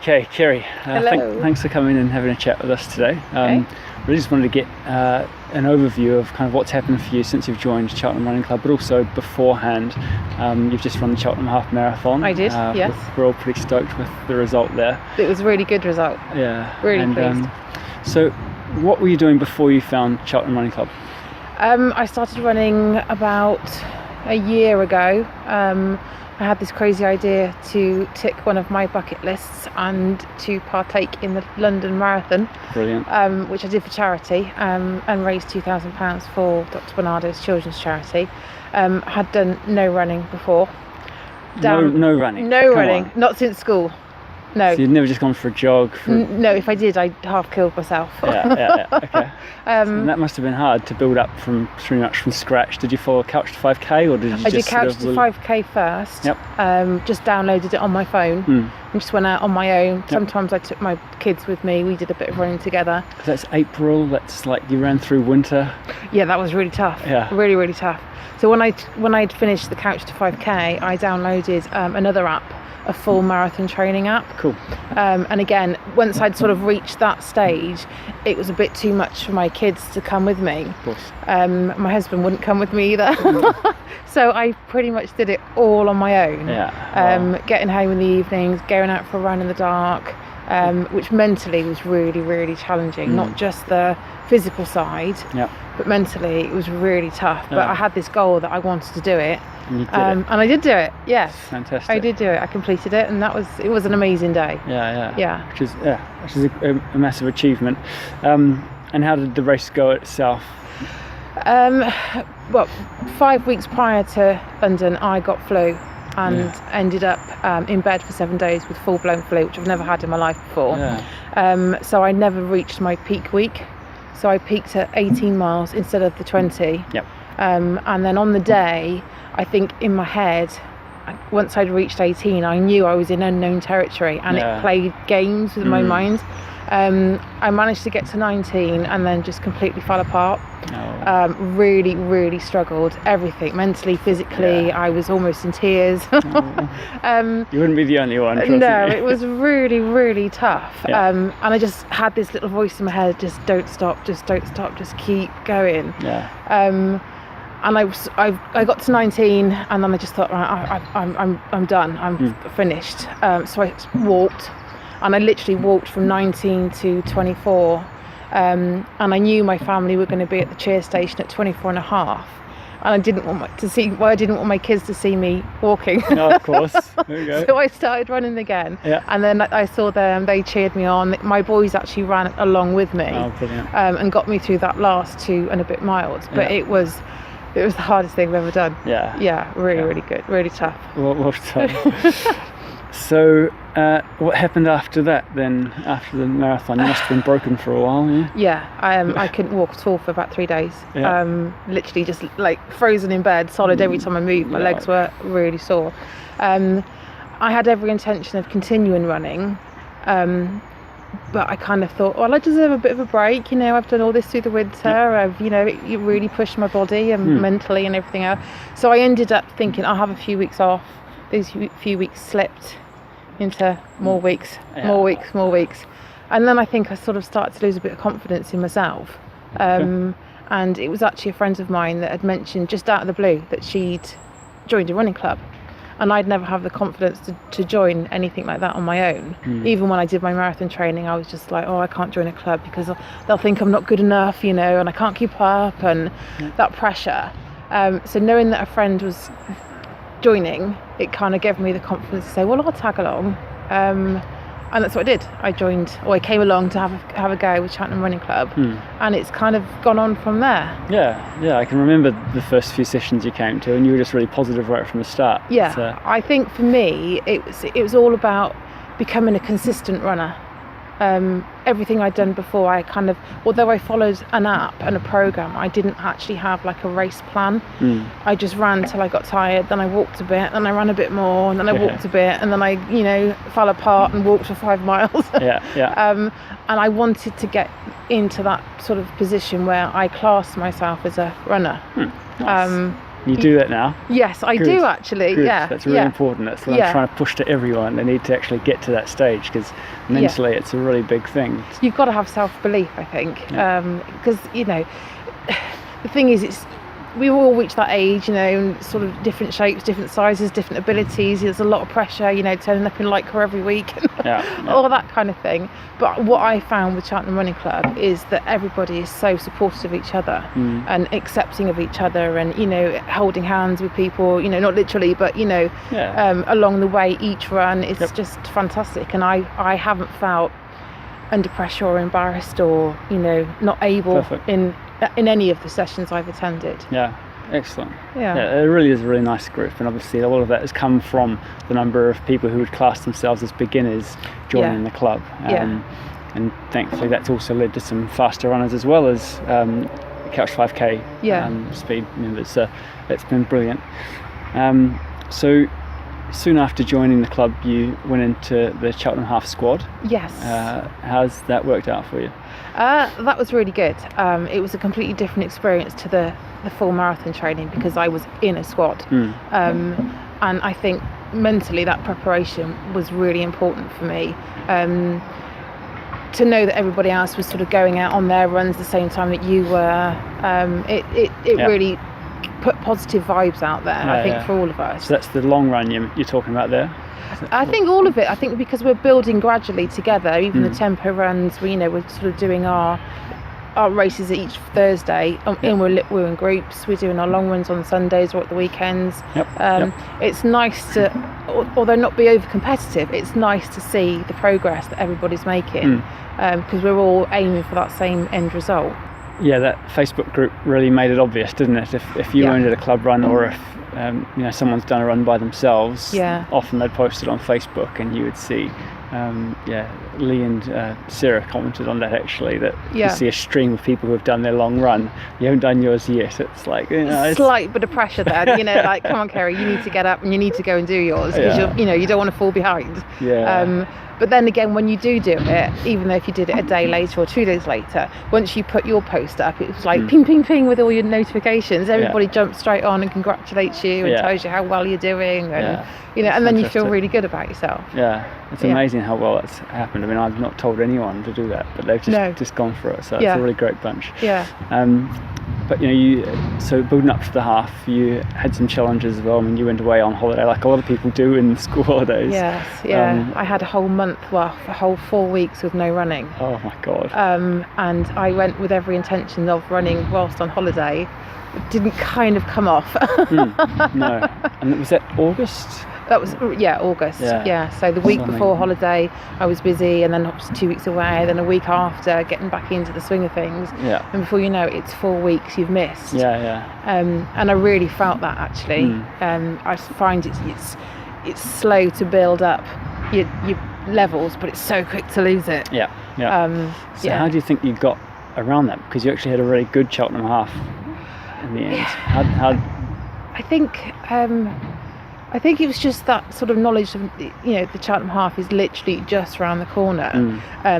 Okay, Kerry, Hello. thanks for coming and having a chat with us today. Okay. Really just wanted to get an overview of kind of what's happened for you since you've joined Cheltenham Running Club, but also beforehand. You've just run the Cheltenham Half Marathon. I did, yes. We're all pretty stoked with the result there. It was a really good result. Yeah. Really pleased. So what were you doing before you found Cheltenham Running Club? I started running about a year ago. I had this crazy idea to tick one of my bucket lists and to partake in the London Marathon. Brilliant. Which I did for charity and raised £2,000 for Dr. Bernardo's children's charity. Had done no running before. No running? No Come running, on. Not since school. No. So you'd never just gone for a jog? No, if I did, I'd half killed myself. Yeah, okay. And that must have been hard to build up from pretty much from scratch. Did you follow Couch to 5K or did you I did Couch to 5K first. Yep. Just downloaded it on my phone and just went out on my own. Yep. Sometimes I took my kids with me. We did a bit of running together. That's April. That's like you ran through winter. Yeah, that was really tough. Yeah. Really, really tough. So when I'd finished the Couch to 5K, I downloaded another app, a full marathon training app. Cool. And again, once I'd sort of reached that stage, it was a bit too much for my kids to come with me. Of course. My husband wouldn't come with me either. So I pretty much did it all on my own. Yeah. Getting home in the evenings, going out for a run in the dark, which mentally was really, really challenging. Not just the physical side, but mentally it was really tough. But I had this goal that I wanted to do it. And you did it. And I did do it, yes. Fantastic. I did do it. I completed it, and it was an amazing day. Yeah. Which is a massive achievement. And how did the race go itself? Well, 5 weeks prior to London, I got flu and ended up in bed for 7 days with full-blown flu, which I've never had in my life before. So I never reached my peak week. So I peaked at 18 miles instead of the 20. Yep. And then on the day, I think in my head, once I'd reached 18, I knew I was in unknown territory, and it played games with my mind. I managed to get to 19 and then just completely fell apart. Really, really struggled. Everything, mentally, physically. I was almost in tears. You wouldn't be the only one. No, it was really, really tough. And I just had this little voice in my head: just don't stop, just keep going. And I got to 19, and then I just thought, right, I'm done. I'm finished. So I walked, and I literally walked from 19 to 24. And I knew my family were going to be at the cheer station at 24 and a half. And I didn't want my kids to see me walking. No, of course. There you go. So I started running again. And then I saw them, they cheered me on. My boys actually ran along with me. Oh, brilliant. And got me through that last 2 and a bit miles. But it was the hardest thing I've ever done. Really good, really tough. Well tough. So what happened after that then, after the marathon? You must have been broken for a while, I couldn't walk at all for about 3 days. Literally just like frozen in bed, solid every time I moved. My legs were really sore. I had every intention of continuing running, but I kind of thought, well, I deserve a bit of a break. I've done all this through the winter. I've, it really pushed my body and mentally and everything else. So I ended up thinking I'll have a few weeks off. Those few weeks slipped into more weeks. And then I think I sort of started to lose a bit of confidence in myself. And it was actually a friend of mine that had mentioned just out of the blue that she'd joined a running club. And I'd never have the confidence to join anything like that on my own. Even when I did my marathon training, I was just like, I can't join a club because they'll think I'm not good enough, and I can't keep up, and that pressure. So knowing that a friend was joining, it kind of gave me the confidence to say, well, I'll tag along. And that's what I did. I came along to have a go with Cheltenham Running Club, and it's kind of gone on from there. Yeah, I can remember the first few sessions you came to, and you were just really positive right from the start. I think for me it was all about becoming a consistent runner. Everything I'd done before, I kind of, although I followed an app and a program, I didn't actually have like a race plan. I just ran till I got tired, then I walked a bit, then I ran a bit more, and then I walked a bit, and then I fell apart and walked for 5 miles. And I wanted to get into that sort of position where I classed myself as a runner. Nice. You do that now? Yes, I Good. do actually. Good. Yeah, That's really important. That's what I'm trying to push to everyone. They need to actually get to that stage, because mentally it's a really big thing. You've got to have self-belief, I think, because the thing is, we all reach that age, sort of different shapes, different sizes, different abilities. There's a lot of pressure, turning up in lycra every week, all that kind of thing. But what I found with Cheltenham Running Club is that everybody is so supportive of each other and accepting of each other, and holding hands with people, not literally, but along the way each run is just fantastic. And I haven't felt under pressure or embarrassed or not able in any of the sessions I've attended. Yeah, excellent. Yeah, it really is a really nice group, and obviously a lot of that has come from the number of people who would class themselves as beginners joining the club. And thankfully that's also led to some faster runners as well as Couch 5K speed members. So it's been brilliant. So soon after joining the club, you went into the Cheltenham Half squad. Yes. How's that worked out for you? That was really good. It was a completely different experience to the full marathon training, because I was in a squad. And I think mentally that preparation was really important for me. To know that everybody else was sort of going out on their runs the same time that you were, it really put positive vibes out there, I think, for all of us. So that's the long run you're talking about there? I think all of it. I think because we're building gradually together, even the tempo runs, we're sort of doing our races each Thursday, and we're in groups. We're doing our long runs on Sundays or at the weekends. It's nice to, although not be over competitive, it's nice to see the progress that everybody's making, because we're all aiming for that same end result. Yeah, that Facebook group really made it obvious, didn't it? If you weren't at a club run, or if someone's done a run by themselves, often they'd post it on Facebook, and you would see Lee and Sarah commented on that, actually, that you see a stream of people who have done their long run. You haven't done yours yet. It's like, slight bit of pressure there, like, come on, Kerry, you need to get up and you need to go and do yours, because you don't want to fall behind. But then again, when you do it, even though if you did it a day later or 2 days later, once you put your post up, it was like ping, ping, ping with all your notifications. Everybody jumps straight on and congratulates you and tells you how well you're doing, and and then you feel really good about yourself. It's amazing how well that's happened. I mean, I've not told anyone to do that, but they've just gone for it. So it's a really great bunch. But so building up to the half, you had some challenges as well. I mean, you went away on holiday like a lot of people do in school holidays. I had a whole month, a whole 4 weeks with no running. Oh my God. And I went with every intention of running whilst on holiday. It didn't kind of come off. No. And was that August? That was August. So the week before holiday I was busy, and then 2 weeks away, then a week after getting back into the swing of things, and before you know it, it's 4 weeks you've missed. And I really felt that, actually. I find it's slow to build up your levels, but it's so quick to lose it. So how do you think you got around that, because you actually had a really good Cheltenham Half in the end? How I think it was just that sort of knowledge of, the Cheltenham Half is literally just around the corner.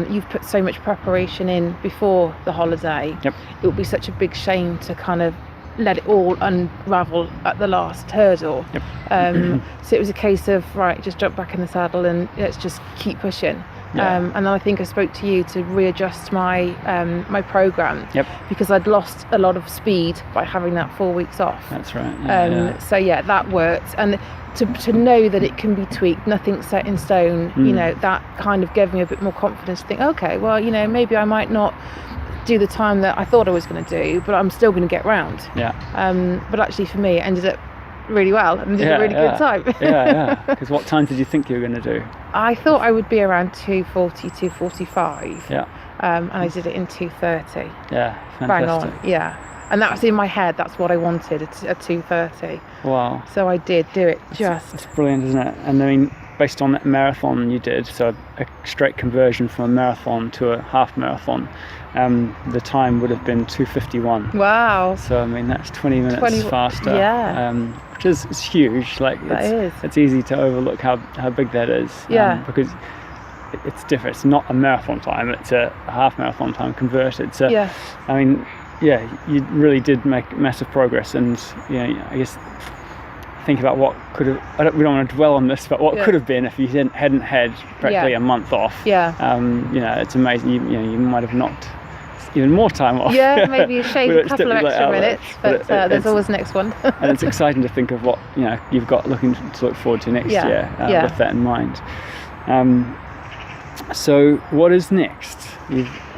You've put so much preparation in before the holiday. It would be such a big shame to kind of let it all unravel at the last hurdle. So it was a case of, right, just jump back in the saddle and let's just keep pushing. And then I think I spoke to you to readjust my my programme, because I'd lost a lot of speed by having that 4 weeks off. That's right. So that worked, and to know that it can be tweaked, nothing's set in stone. That kind of gave me a bit more confidence to think, okay, well, maybe I might not do the time that I thought I was going to do, but I'm still going to get round. But actually for me it ended up really well, and did a really good time. Because what time did you think you were going to do? I thought I would be around 2:40, 2:45. And I did it in 2:30. Fantastic. Bang on. And that was in my head. That's what I wanted at 2:30. Wow. So I did do it. That's brilliant, isn't it? And I mean, based on that marathon you did, so a straight conversion from a marathon to a half marathon, the time would have been 2:51. Wow. So I mean, that's 20 minutes faster. Which is huge. Like, it's easy to overlook how big that is. Because it's different. It's not a marathon time, it's a half marathon time converted. So I mean, you really did make massive progress, and I guess think about what could have. We don't want to dwell on this, but what could have been if you hadn't had practically a month off. It's amazing. You might have knocked even more time off. Yeah, maybe shave a couple of extra minutes, but there's always next one. And it's exciting to think of what you've got to look forward to next year with that in mind. So what is next?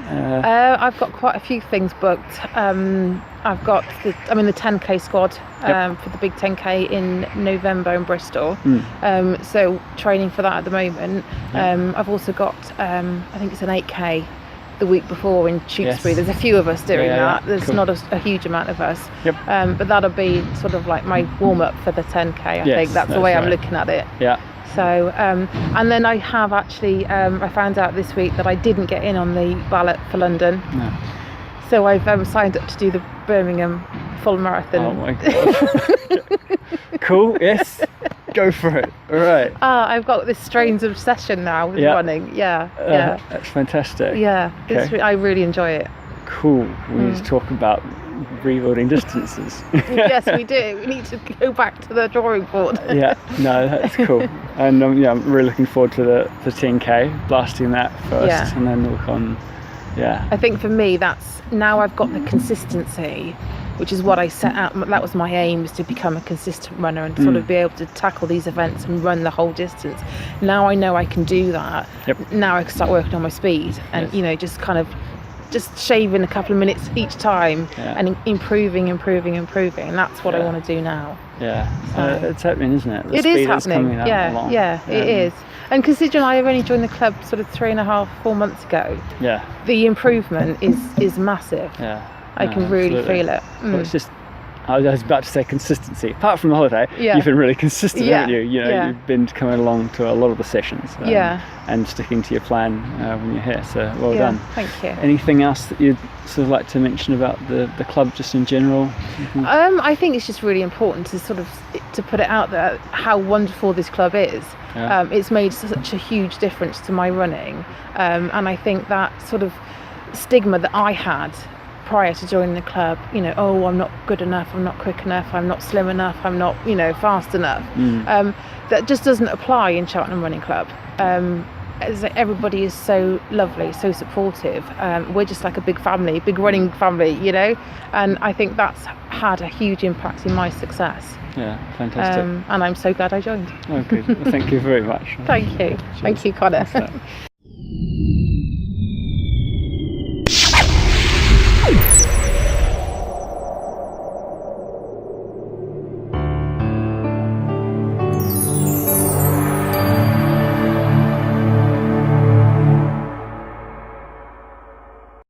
I've got quite a few things booked. I've got the 10k squad for the big 10k in November in Bristol. So training for that at the moment. I've also got I think it's an 8k the week before in Tewkesbury. There's a few of us doing that. There's not a huge amount of us. But that'll be sort of like my warm up for the 10k. I think that's the way I'm looking at it. So and then I have actually I found out this week that I didn't get in on the ballot for London. So I've signed up to do the Birmingham full marathon. Oh my god. Cool. Yes, go for it. All right. I've got this strange obsession now with running. That's fantastic. Okay. I really enjoy it. Cool. We need to talk about rebuilding distances. Yes, we do. We need to go back to the drawing board. That's cool. And I'm really looking forward to the 10k, blasting that first, and then look on. I think for me, that's now I've got the consistency, which is what I set out. That was my aim, was to become a consistent runner and sort of be able to tackle these events and run the whole distance. Now I know I can do that. Now I can start working on my speed and just shaving a couple of minutes each time and improving, and that's what I want to do now. It's happening, isn't it? It is happening. It is. And considering I only joined the club sort of 3.5-4 months ago, the improvement is massive. I can really feel it. Well, it's just, I was about to say consistency. Apart from the holiday, you've been really consistent, haven't you? You've been coming along to a lot of the sessions and sticking to your plan when you're here. So well done. Thank you. Anything else that you'd sort of like to mention about the club just in general? I think it's just really important to sort of to put it out there how wonderful this club is. It's made such a huge difference to my running, and I think that sort of stigma that I had prior to joining the club, I'm not good enough, I'm not quick enough, I'm not slim enough, I'm not fast enough, that just doesn't apply in Cheltenham Running Club. Everybody is so lovely, so supportive. We're just like a big family, big running family, and I think that's had a huge impact in my success. Fantastic. And I'm so glad I joined. Oh, good. Well, thank you very much. Thank you. Thank you, Conor.